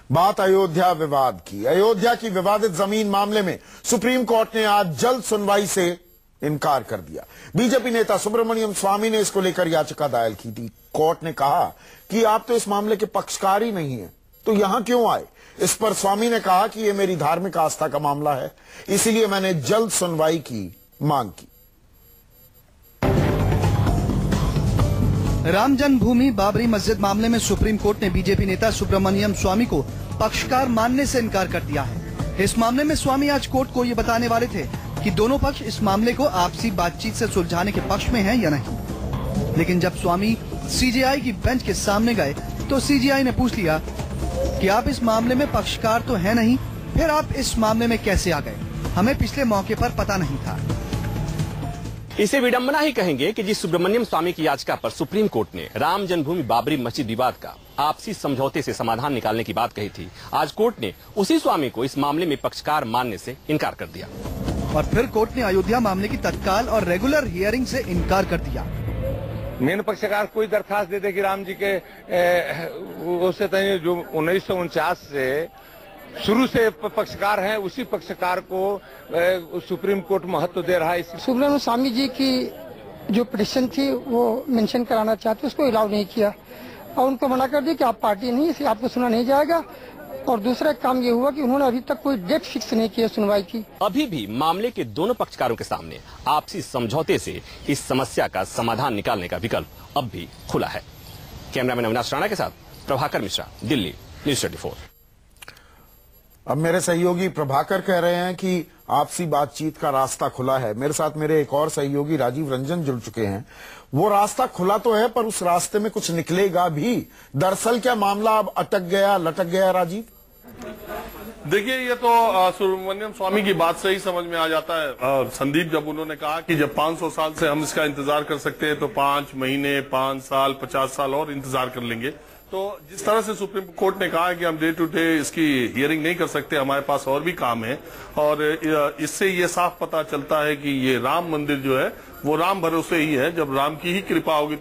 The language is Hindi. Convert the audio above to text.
बात अयोध्या विवाद की। अयोध्या की विवादित जमीन मामले में सुप्रीम कोर्ट ने आज जल्द सुनवाई से इनकार कर दिया। बीजेपी नेता सुब्रमण्यम स्वामी ने इसको लेकर याचिका दायर की थी। कोर्ट ने कहा कि आप तो इस मामले के पक्षकार ही नहीं हैं, तो यहां क्यों आए। इस पर स्वामी ने कहा कि यह मेरी धार्मिक आस्था का मामला है, इसीलिए मैंने जल्द सुनवाई की मांग की। राम जन्मभूमि बाबरी मस्जिद मामले में सुप्रीम कोर्ट ने बीजेपी नेता सुब्रमण्यम स्वामी को पक्षकार मानने से इनकार कर दिया है। इस मामले में स्वामी आज कोर्ट को ये बताने वाले थे कि दोनों पक्ष इस मामले को आपसी बातचीत से सुलझाने के पक्ष में हैं या नहीं। लेकिन जब स्वामी सीजेआई की बेंच के सामने गए तो सीजेआई ने पूछ लिया कि आप इस मामले में पक्षकार तो है नहीं, फिर आप इस मामले में कैसे आ गए, हमें पिछले मौके पर पता नहीं था। इसे विडंबना ही कहेंगे कि जिस सुब्रमण्यम स्वामी की याचिका पर सुप्रीम कोर्ट ने राम जन्मभूमि बाबरी मस्जिद विवाद का आपसी समझौते से समाधान निकालने की बात कही थी, आज कोर्ट ने उसी स्वामी को इस मामले में पक्षकार मानने से इनकार कर दिया। और फिर कोर्ट ने अयोध्या मामले की तत्काल और रेगुलर हियरिंग से इनकार कर दिया। मेन पक्षकार कोई दरखास्त दे दे कि राम जी के उससे जो 1949 से शुरू से पक्षकार हैं, उसी पक्षकार को सुप्रीम कोर्ट महत्व दे रहा है। सुब्रमण्यम स्वामी जी की जो पिटीशन थी वो मेंशन कराना चाहते, उसको अलाउ नहीं किया और उनको मना कर दिया कि आप पार्टी नहीं, इसलिए आपको सुना नहीं जाएगा। और दूसरा काम ये हुआ कि उन्होंने अभी तक कोई डेट फिक्स नहीं किया सुनवाई की। अभी भी मामले के दोनों पक्षकारों के सामने आपसी समझौते से इस समस्या का समाधान निकालने का विकल्प अब भी खुला है। कैमरामैन अविनाश राणा के साथ प्रभाकर मिश्रा, दिल्ली, न्यूज़ 24। अब मेरे सहयोगी प्रभाकर कह रहे हैं कि आपसी बातचीत का रास्ता खुला है। मेरे साथ मेरे एक और सहयोगी राजीव रंजन जुड़ चुके हैं। वो रास्ता खुला तो है, पर उस रास्ते में कुछ निकलेगा भी। दरअसल क्या मामला अब अटक गया, लटक गया? राजीव, देखिए, ये तो सुब्रमण्यम स्वामी की बात से ही समझ में आ जाता है। संदीप, जब उन्होंने कहा कि जब 500 साल से हम इसका इंतजार कर सकते हैं तो 5 महीने, 5 साल, 50 साल और इंतजार कर लेंगे। तो जिस तरह से सुप्रीम कोर्ट ने कहा कि हम डे टू डे इसकी हियरिंग नहीं कर सकते, हमारे पास और भी काम है, और इससे ये साफ पता चलता है कि ये राम मंदिर जो है वो राम भरोसे ही है। जब राम की ही कृपा होगी